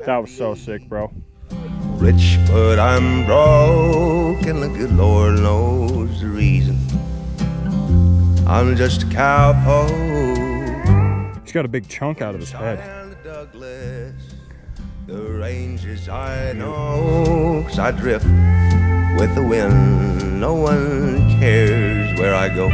That was so sick, bro. Rich, but I'm broke, and the good Lord knows the reason. I'm just a cowpoke. He's got a big chunk out of his head. Douglas, the ranges I know, 'cause I drift with the wind. No one cares where I go.